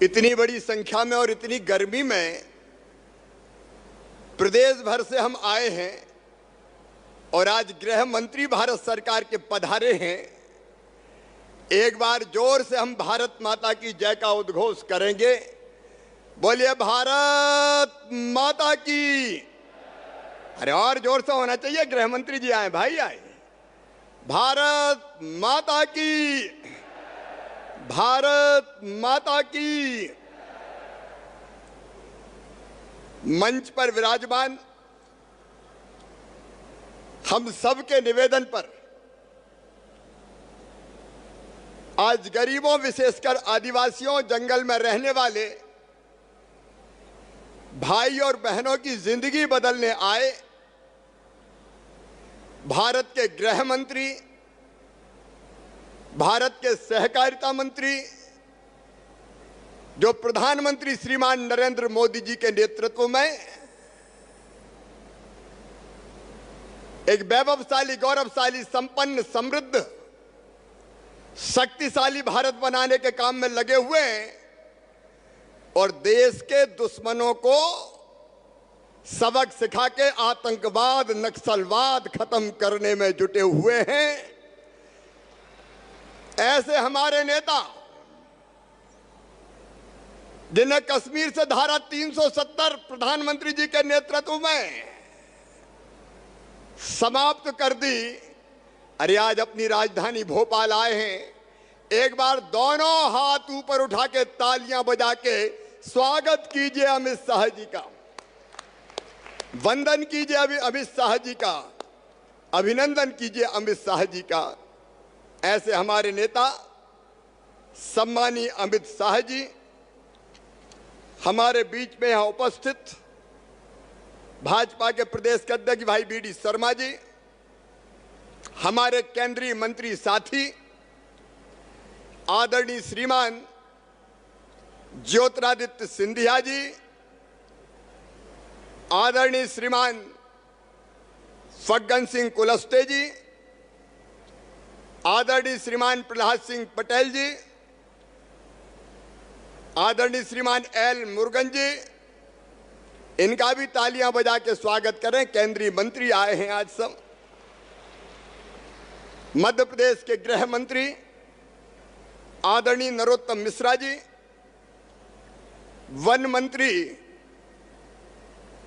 इतनी बड़ी संख्या में और इतनी गर्मी में प्रदेश भर से हम आए हैं और आज गृह मंत्री भारत सरकार के पधारे हैं। एक बार जोर से हम भारत माता की जय का उद्घोष करेंगे। बोलिए भारत माता की। अरे और जोर से होना चाहिए। गृह मंत्री जी आए, भाई आए। भारत माता की, भारत माता की। मंच पर विराजमान हम सबके निवेदन पर आज गरीबों, विशेषकर आदिवासियों, जंगल में रहने वाले भाई और बहनों की जिंदगी बदलने आए भारत के गृह मंत्री, भारत के सहकारिता मंत्री, जो प्रधानमंत्री श्रीमान नरेंद्र मोदी जी के नेतृत्व में एक वैभवशाली, गौरवशाली, संपन्न, समृद्ध, शक्तिशाली भारत बनाने के काम में लगे हुए हैं और देश के दुश्मनों को सबक सिखा के आतंकवाद, नक्सलवाद खत्म करने में जुटे हुए हैं। ऐसे हमारे नेता, जिन्हें कश्मीर से धारा 370 प्रधानमंत्री जी के नेतृत्व में समाप्त कर दी, अरे आज अपनी राजधानी भोपाल आए हैं। एक बार दोनों हाथ ऊपर उठा के तालियां बजा के स्वागत कीजिए अमित शाह जी का, वंदन कीजिए अमित शाह जी का, अभिनंदन कीजिए अमित शाह जी का। ऐसे हमारे नेता सम्मानीय अमित शाह जी हमारे बीच में यहां उपस्थित भाजपा के प्रदेश के अध्यक्ष भाई बीडी शर्मा जी, हमारे केंद्रीय मंत्री साथी आदरणीय श्रीमान ज्योतिरादित्य सिंधिया जी, आदरणीय श्रीमान फग्गन सिंह कुलस्ते जी, आदरणीय श्रीमान प्रहलाद सिंह पटेल जी, आदरणीय श्रीमान एल मुरुगन जी, इनका भी तालियां बजा के स्वागत करें। केंद्रीय मंत्री आए हैं आज सब। मध्य प्रदेश के गृह मंत्री आदरणीय नरोत्तम मिश्रा जी, वन मंत्री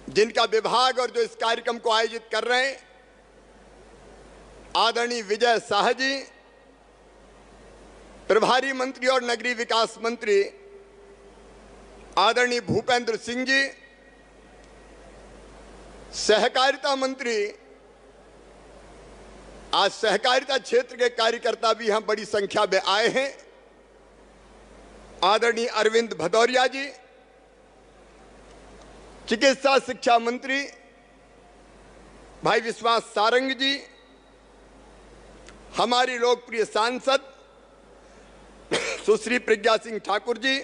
जिनका विभाग और जो इस कार्यक्रम को आयोजित कर रहे हैं आदरणीय विजय शाह जी, प्रभारी मंत्री और नगरीय विकास मंत्री आदरणीय भूपेंद्र सिंह जी, सहकारिता मंत्री, आज सहकारिता क्षेत्र के कार्यकर्ता भी यहां बड़ी संख्या में आए हैं, आदरणीय अरविंद भदौरिया जी, चिकित्सा शिक्षा मंत्री भाई विश्वास सारंग जी, हमारी लोकप्रिय सांसद सुश्री प्रज्ञा सिंह ठाकुर जी,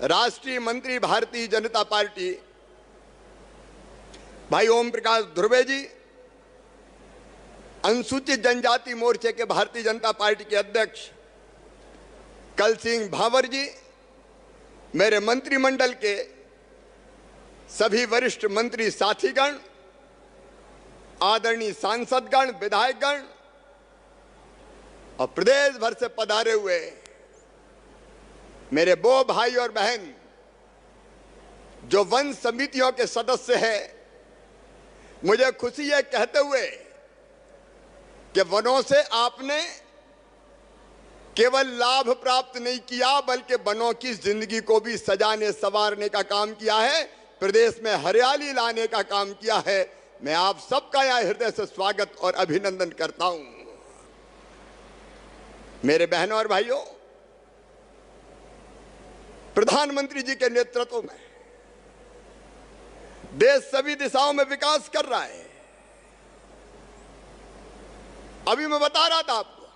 राष्ट्रीय मंत्री भारतीय जनता पार्टी भाई ओम प्रकाश ध्रुवे जी, अनुसूचित जनजाति मोर्चे के भारतीय जनता पार्टी के अध्यक्ष कल सिंह भावर जी, मेरे मंत्रिमंडल के सभी वरिष्ठ मंत्री साथीगण, आदरणीय सांसदगण, विधायकगण और प्रदेश भर से पधारे हुए मेरे वो भाई और बहन जो वन समितियों के सदस्य हैं, मुझे खुशी है कहते हुए कि वनों से आपने केवल लाभ प्राप्त नहीं किया बल्कि वनों की जिंदगी को भी सजाने संवारने का काम किया है, प्रदेश में हरियाली लाने का काम किया है। मैं आप सबका यहां हृदय से स्वागत और अभिनंदन करता हूं। मेरे बहनों और भाइयों, प्रधानमंत्री जी के नेतृत्व में देश सभी दिशाओं में विकास कर रहा है। अभी मैं बता रहा था आपको,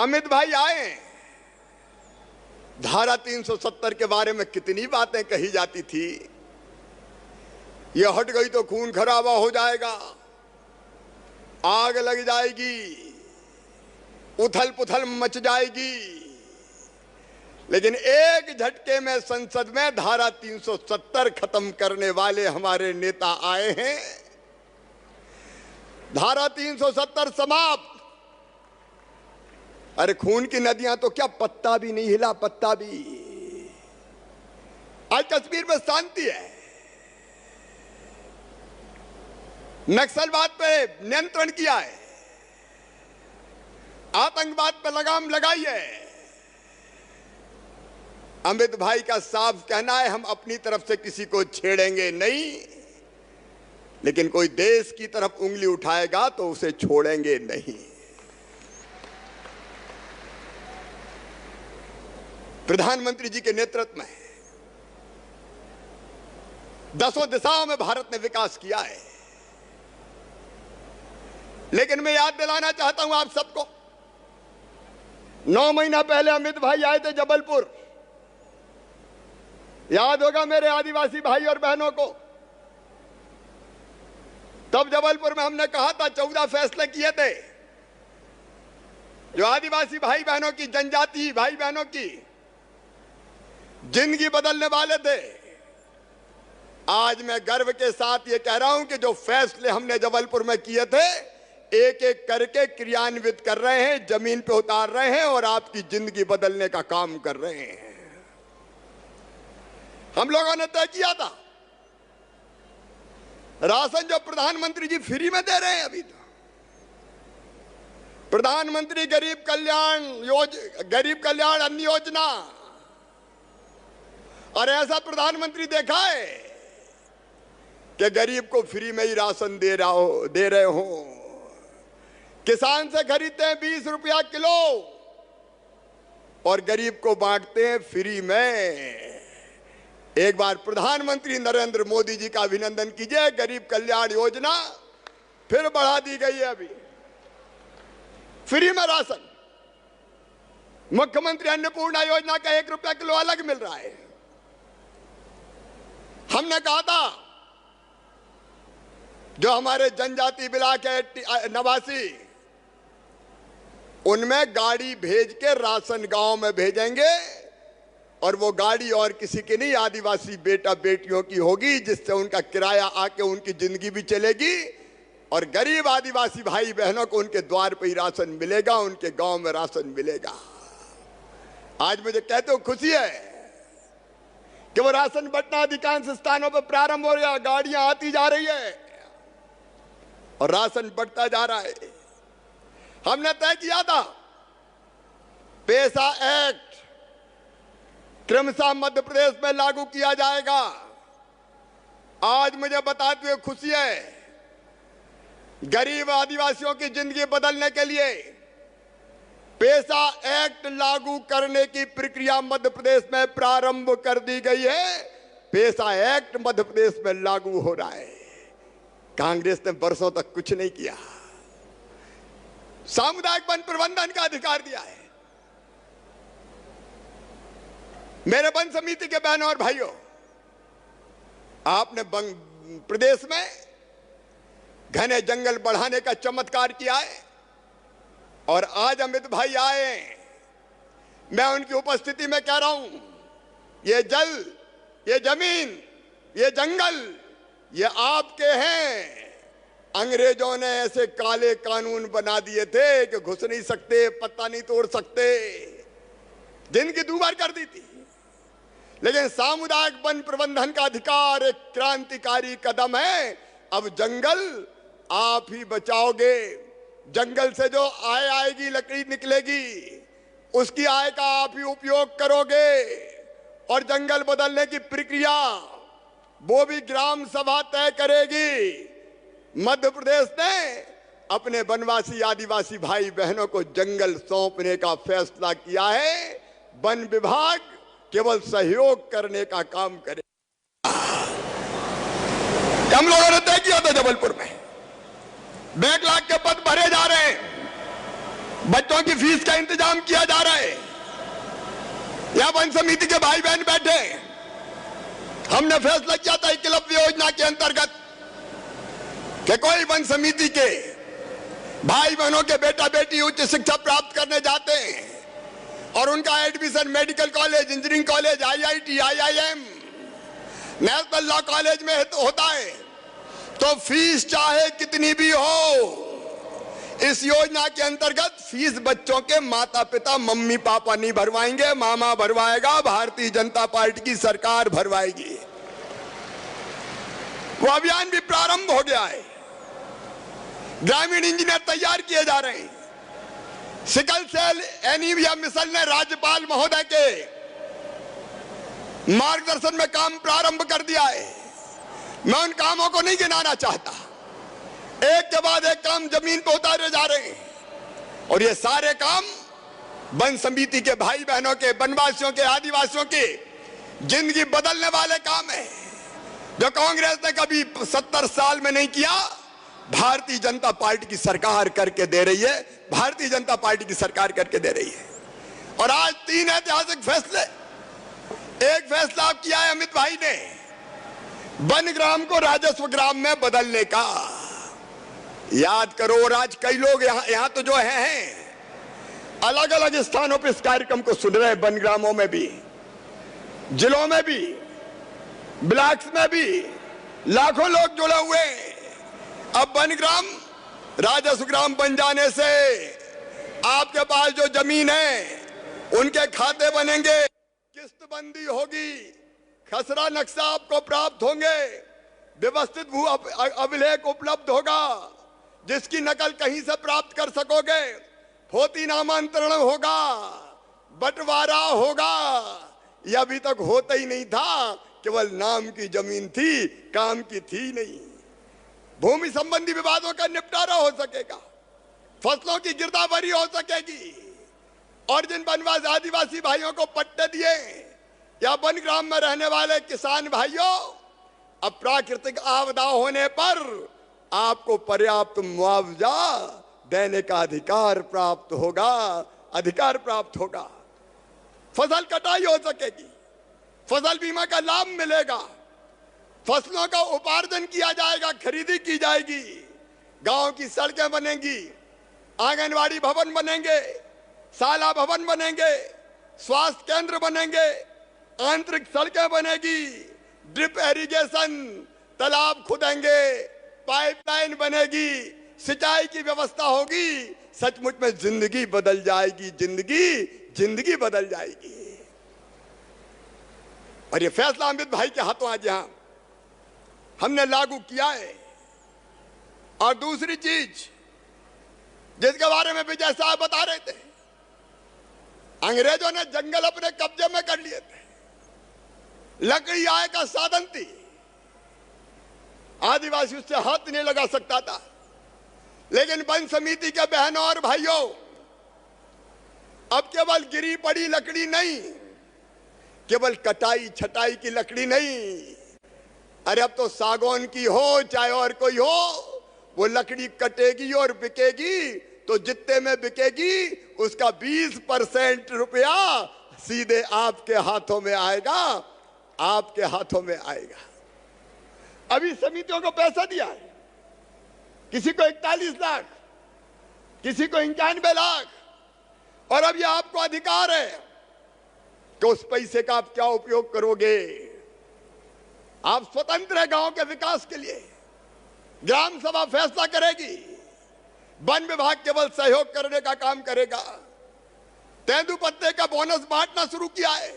अमित भाई आए, धारा 370 के बारे में कितनी बातें कही जाती थी। ये हट गई तो खून खराबा हो जाएगा, आग लग जाएगी, उथल पुथल मच जाएगी, लेकिन एक झटके में संसद में धारा 370 खत्म करने वाले हमारे नेता आए हैं। धारा 370 समाप्त। अरे खून की नदियां तो क्या, पत्ता भी नहीं हिला, पत्ता भी। आज कश्मीर में शांति है। नक्सलवाद पे नियंत्रण किया है, आतंकवाद पर लगाम लगाई है। अमित भाई का साफ कहना है, हम अपनी तरफ से किसी को छेड़ेंगे नहीं, लेकिन कोई देश की तरफ उंगली उठाएगा तो उसे छोड़ेंगे नहीं। प्रधानमंत्री जी के नेतृत्व में 10 दिशाओं में भारत ने विकास किया है। लेकिन मैं याद दिलाना चाहता हूं आप सबको, 9 महीना पहले अमित भाई आए थे जबलपुर। याद होगा मेरे आदिवासी भाई और बहनों को। तब जबलपुर में हमने कहा था 14 फैसले किए थे जो आदिवासी भाई बहनों की, जनजाति भाई बहनों की जिंदगी बदलने वाले थे। आज मैं गर्व के साथ ये कह रहा हूं कि जो फैसले हमने जबलपुर में किए थे, एक एक करके क्रियान्वित कर रहे हैं, जमीन पे उतार रहे हैं और आपकी जिंदगी बदलने का काम कर रहे हैं। हम लोगों ने तय किया था, राशन जो प्रधानमंत्री जी फ्री में दे रहे हैं अभी, तो प्रधानमंत्री गरीब कल्याण अन्न योजना, और ऐसा प्रधानमंत्री देखा है कि गरीब को फ्री में ही राशन दे रहे हो। किसान से खरीदते हैं 20 रुपया किलो और गरीब को बांटते हैं फ्री में। एक बार प्रधानमंत्री नरेंद्र मोदी जी का अभिनंदन कीजिए। गरीब कल्याण योजना फिर बढ़ा दी गई है, अभी फ्री में राशन। मुख्यमंत्री अन्नपूर्णा योजना का 1 रुपया किलो अलग मिल रहा है। हमने कहा था जो हमारे जनजाति ब्लॉक है नवासी, उनमें गाड़ी भेज के राशन गांव में भेजेंगे, और वो गाड़ी और किसी की नहीं, आदिवासी बेटा बेटियों की होगी, जिससे उनका किराया आके उनकी जिंदगी भी चलेगी और गरीब आदिवासी भाई बहनों को उनके द्वार पर ही राशन मिलेगा, उनके गांव में राशन मिलेगा। आज मुझे कहते हो खुशी है कि वो राशन बंटना अधिकांश स्थानों पर प्रारंभ हो गया। गाड़ियां आती जा रही है और राशन बढ़ता जा रहा है। हमने तय किया था पैसा एक्ट क्रमशः मध्य प्रदेश में लागू किया जाएगा। आज मुझे बताते हुए खुशी है, गरीब आदिवासियों की जिंदगी बदलने के लिए पैसा एक्ट लागू करने की प्रक्रिया मध्य प्रदेश में प्रारंभ कर दी गई है। पैसा एक्ट मध्य प्रदेश में लागू हो रहा है। कांग्रेस ने वर्षों तक कुछ नहीं किया। सामुदायिक वन प्रबंधन का अधिकार दिया है। मेरे वन समिति के बहनों और भाइयों, आपने प्रदेश में घने जंगल बढ़ाने का चमत्कार किया है और आज अमित भाई आए, मैं उनकी उपस्थिति में कह रहा हूं, ये जल, ये जमीन, ये जंगल, ये आपके हैं। अंग्रेजों ने ऐसे काले कानून बना दिए थे कि घुस नहीं सकते, पत्ता नहीं तोड़ सकते, जिनकी दूभर कर दी थी। लेकिन सामुदायिक वन प्रबंधन का अधिकार एक क्रांतिकारी कदम है। अब जंगल आप ही बचाओगे। जंगल से जो आय आएगी, लकड़ी निकलेगी, उसकी आय का आप ही उपयोग करोगे और जंगल बदलने की प्रक्रिया वो भी ग्राम सभा तय करेगी। मध्य प्रदेश ने अपने वनवासी आदिवासी भाई बहनों को जंगल सौंपने का फैसला किया है। वन विभाग केवल सहयोग करने का काम करे। हम लोगों ने तय किया था जबलपुर में बैकलॉग के पद भरे जा रहे हैं, बच्चों की फीस का इंतजाम किया जा रहा है। यहां वन समिति के भाई बहन बैठे, हमने फैसला किया था एकलव्य योजना के अंतर्गत कि कोई वन समिति के भाई बहनों के बेटा बेटी उच्च शिक्षा प्राप्त करने जाते हैं और उनका admission medical college, engineering college, IIT, IIM, national law college में होता है, तो फीस चाहे कितनी भी हो, इस योजना के अंतर्गत फीस बच्चों के माता पिता, मम्मी पापा नहीं भरवाएंगे, मामा भरवाएगा, भारतीय जनता पार्टी की सरकार भरवाएगी। वो अभियान भी प्रारंभ हो गया है। ग्रामीण इंजीनियर तैयार किए जा रहे हैं। सिकल सेल एनीमिया मिशन ने राज्यपाल महोदय के मार्गदर्शन में काम प्रारंभ कर दिया है। मैं उन कामों को नहीं गिनाना चाहता, एक के बाद एक काम जमीन पर उतारे जा रहे हैं, और ये सारे काम वन समिति के भाई बहनों के, वनवासियों के, आदिवासियों के जिंदगी बदलने वाले काम है, जो कांग्रेस ने कभी 70 साल में नहीं किया। भारतीय जनता पार्टी की सरकार करके दे रही है, भारतीय जनता पार्टी की सरकार करके दे रही है। और आज 3 ऐतिहासिक फैसले, एक फैसला आप किया है अमित भाई ने, वन ग्राम को राजस्व ग्राम में बदलने का। याद करो, और आज कई लोग यहां तो जो हैं अलग अलग स्थानों पर इस कार्यक्रम को सुन रहे हैं, वन ग्रामों में भी, जिलों में भी, ब्लॉक्स में भी लाखों लोग जुड़े हुए हैं। अब वन ग्राम राजस्व ग्राम बन जाने से आपके पास जो जमीन है उनके खाते बनेंगे, किस्तबंदी होगी, खसरा नक्शा आपको प्राप्त होंगे, व्यवस्थित भू अभिलेख उपलब्ध होगा जिसकी नकल कहीं से प्राप्त कर सकोगे, होती नामांतरण होगा, बंटवारा होगा। यह अभी तक होता ही नहीं था, केवल नाम की जमीन थी, काम की थी नहीं। भूमि संबंधी विवादों का निपटारा हो सकेगा, फसलों की गिरदावरी हो सकेगी, और जिन वनवासी आदिवासी भाइयों को पट्टे दिए या वन ग्राम में रहने वाले किसान भाइयों, अब प्राकृतिक आपदा होने पर आपको पर्याप्त मुआवजा देने का अधिकार प्राप्त होगा, फसल कटाई हो सकेगी, फसल बीमा का लाभ मिलेगा, फसलों का उपार्जन किया जाएगा, खरीदी की जाएगी, गांव की सड़कें बनेंगी, आंगनवाड़ी भवन बनेंगे, शाला भवन बनेंगे, स्वास्थ्य केंद्र बनेंगे, आंतरिक सड़कें बनेगी, ड्रिप इरिगेशन, तालाब खुदेंगे, पाइपलाइन बनेगी, सिंचाई की व्यवस्था होगी। सचमुच में जिंदगी बदल जाएगी, जिंदगी बदल जाएगी। और ये फैसला अमित भाई के हाथों आज यहां हमने लागू किया है। और दूसरी चीज जिसके बारे में विजय साहब बता रहे थे, अंग्रेजों ने जंगल अपने कब्जे में कर लिए थे, लकड़ी आय का साधन थी, आदिवासी उससे हाथ नहीं लगा सकता था। लेकिन वन समिति के बहनों और भाइयों, अब केवल गिरी पड़ी लकड़ी नहीं, केवल कटाई छटाई की लकड़ी नहीं, अरे अब तो सागौन की हो चाहे और कोई हो, वो लकड़ी कटेगी और बिकेगी तो जितने में बिकेगी उसका 20% रुपया सीधे आपके हाथों में आएगा, आपके हाथों में आएगा। अभी समितियों को पैसा दिया है, किसी को 41 लाख, किसी को 91 लाख, और अब यह आपको अधिकार है कि उस पैसे का आप क्या उपयोग करोगे। आप स्वतंत्र है गांव के विकास के लिए, ग्राम सभा फैसला करेगी, वन विभाग केवल सहयोग करने का काम करेगा। तेंदुपत्ते का बोनस बांटना शुरू किया है,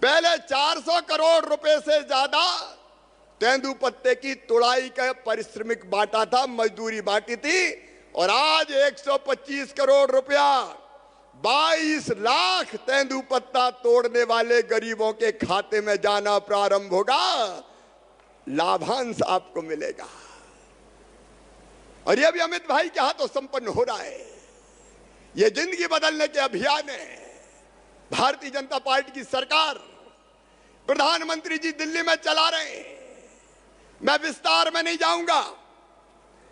पहले 400 करोड़ रुपए से ज्यादा तेंदुपत्ते की तुड़ाई का पारिश्रमिक बांटा था, मजदूरी बांटी थी, और आज 125 करोड़ रुपया 22 लाख तेंदुपत्ता तोड़ने वाले गरीबों के खाते में जाना प्रारंभ होगा, लाभांश आपको मिलेगा। और यह भी अमित भाई के हाथों संपन्न हो रहा है। यह जिंदगी बदलने के अभियान है। भारतीय जनता पार्टी की सरकार, प्रधानमंत्री जी दिल्ली में चला रहे हैं। मैं विस्तार में नहीं जाऊंगा,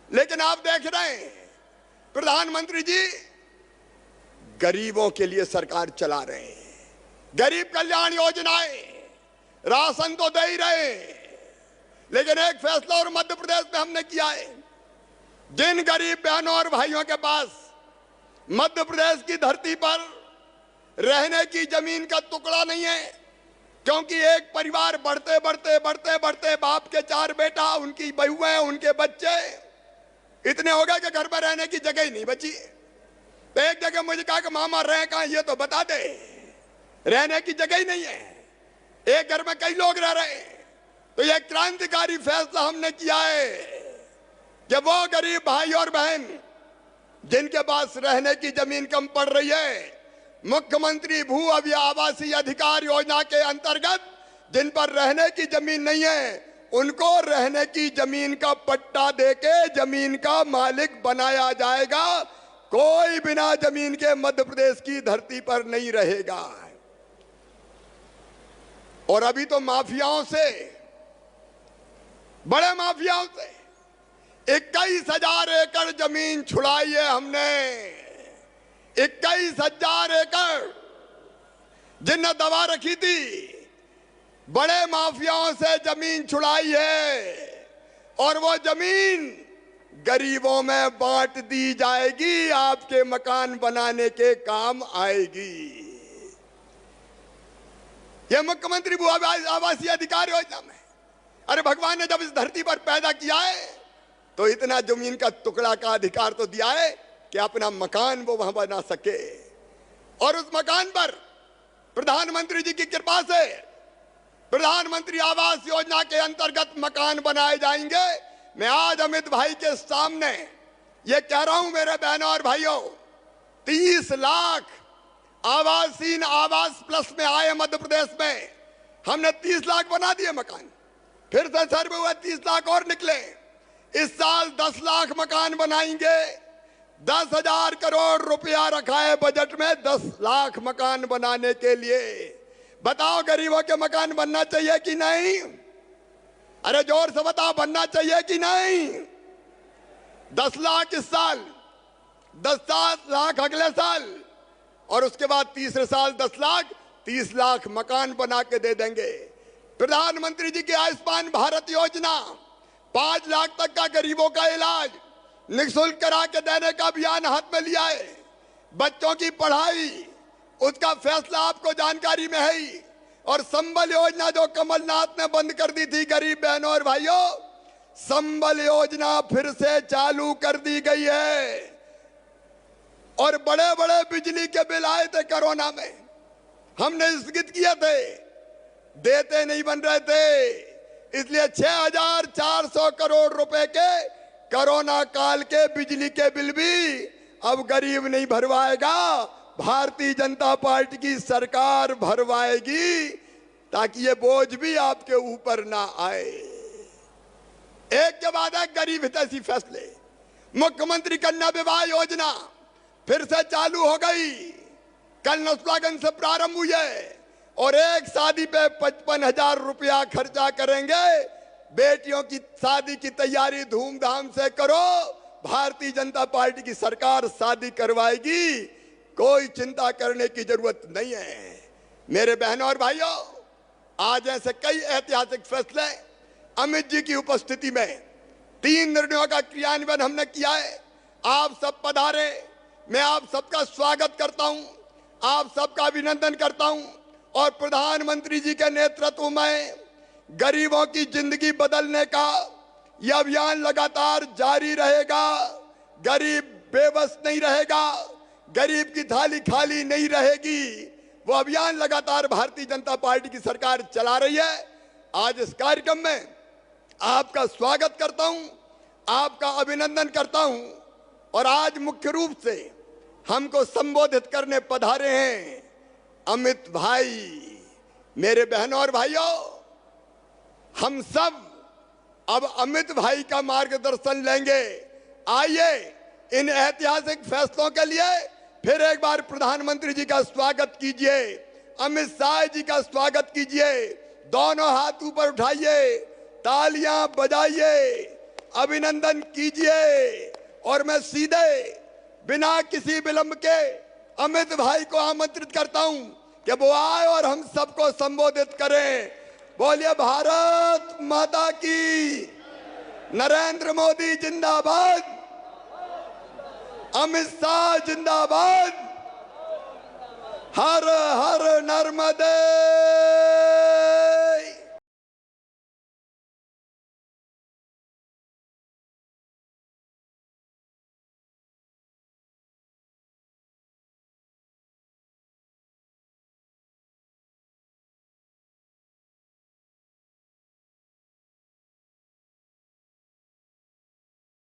लेकिन आप देख रहे हैं प्रधानमंत्री जी गरीबों के लिए सरकार चला रहे हैं। गरीब कल्याण योजनाएं, राशन तो दे ही रहे हैं, लेकिन एक फैसला और मध्य प्रदेश में हमने किया है, जिन गरीब बहनों और भाइयों के पास मध्य प्रदेश की धरती पर रहने की जमीन का टुकड़ा नहीं है, क्योंकि एक परिवार बढ़ते बढ़ते बढ़ते बढ़ते बाप के 4 बेटा, उनकी बहुएं, उनके बच्चे इतने हो गए कि घर में रहने की जगह ही नहीं बची। तो एक जगह मुझे कहा कि मामा रहे कहां, ये तो बता दे। रहने की जगह ही नहीं है, एक घर में कई लोग रह रहे हैं। तो यह क्रांतिकारी फैसला हमने किया है कि वो गरीब भाई और बहन जिनके पास रहने की जमीन कम पड़ रही है, मुख्यमंत्री भू आवासीय अधिकार योजना के अंतर्गत जिन पर रहने की जमीन नहीं है, उनको रहने की जमीन का पट्टा देके जमीन का मालिक बनाया जाएगा। कोई बिना जमीन के मध्य प्रदेश की धरती पर नहीं रहेगा। और अभी तो माफियाओं से, बड़े माफियाओं से 21,000 एकड़ जमीन छुड़ाई है हमने। 21,000 एकड़ जिनने दबा रखी थी, बड़े माफियाओं से जमीन छुड़ाई है और वो जमीन गरीबों में बांट दी जाएगी, आपके मकान बनाने के काम आएगी। यह मुख्यमंत्री भू आवासीय अधिकार योजना में, अरे भगवान ने जब इस धरती पर पैदा किया है तो इतना जमीन का टुकड़ा का अधिकार तो दिया है कि अपना मकान वो वहां बना सके। और उस मकान पर प्रधानमंत्री जी की कृपा से प्रधानमंत्री आवास योजना के अंतर्गत मकान बनाए जाएंगे। मैं आज अमित भाई के सामने ये कह रहा हूं, मेरे बहनों और भाइयों, 30 लाख आवासीन आवास प्लस में आए मध्य प्रदेश में। हमने 30 लाख बना दिए मकान, फिर से सर्वे हुए 30 लाख और निकले। इस साल 10 लाख मकान बनाएंगे। 10,000 करोड़ रुपया रखा है बजट में 10 लाख मकान बनाने के लिए। बताओ गरीबों के मकान बनना चाहिए कि नहीं? अरे जोर से बताओ, बनना चाहिए कि नहीं? 10 लाख इस साल, 10 लाख अगले साल, और उसके बाद तीसरे साल 10 लाख, 30 लाख मकान बना के दे देंगे। प्रधानमंत्री जी की आयुष्मान भारत योजना, 5 लाख तक का गरीबों का इलाज निःशुल्क करा के देने का अभियान हाथ में लिया है। बच्चों की पढ़ाई, उसका फैसला आपको जानकारी में है ही। और संबल योजना जो कमलनाथ ने बंद कर दी थी, गरीब बहनों और भाइयों, संबल योजना फिर से चालू कर दी गई है। और बड़े बड़े बिजली के बिल आए थे कोरोना में, हमने स्थगित किए थे, देते नहीं बन रहे थे, इसलिए 6,400 करोड़ रुपए के कोरोना काल के बिजली के बिल भी अब गरीब नहीं भरवाएगा, भारतीय जनता पार्टी की सरकार भरवाएगी, ताकि ये बोझ भी आपके ऊपर ना आए। एक के बाद एक गरीब हितैषी फैसले। मुख्यमंत्री कन्या विवाह योजना फिर से चालू हो गई, कल नौसलागंज से प्रारंभ हुई है। और एक शादी पे 55,000 रुपया खर्चा करेंगे। बेटियों की शादी की तैयारी धूमधाम से करो, भारतीय जनता पार्टी की सरकार शादी करवाएगी, कोई चिंता करने की जरूरत नहीं है। मेरे बहनों और भाइयों, आज ऐसे कई ऐतिहासिक फैसले अमित जी की उपस्थिति में 3 निर्णयों का क्रियान्वयन हमने किया है। आप सब पधारे, मैं आप सबका स्वागत करता हूं, आप सबका अभिनंदन करता हूं। और प्रधानमंत्री जी के नेतृत्व में गरीबों की जिंदगी बदलने का यह अभियान लगातार जारी रहेगा। गरीब बेबस नहीं रहेगा, गरीब की थाली खाली नहीं रहेगी। वो अभियान लगातार भारतीय जनता पार्टी की सरकार चला रही है। आज इस कार्यक्रम में आपका स्वागत करता हूं, आपका अभिनंदन करता हूं। और आज मुख्य रूप से हमको संबोधित करने पधारे हैं अमित भाई। मेरे बहनों और भाइयों, हम सब अब अमित भाई का मार्गदर्शन लेंगे। आइए इन ऐतिहासिक फैसलों के लिए फिर एक बार प्रधानमंत्री जी का स्वागत कीजिए, अमित शाह जी का स्वागत कीजिए। दोनों हाथ ऊपर उठाइए, तालियां बजाइए, अभिनंदन कीजिए। और मैं सीधे बिना किसी विलंब के अमित भाई को आमंत्रित करता हूं कि वो आए और हम सबको संबोधित करें। बोलिए भारत माता की, नरेंद्र मोदी जिंदाबाद, अमित शाह जिंदाबाद, हर हर नर्मदे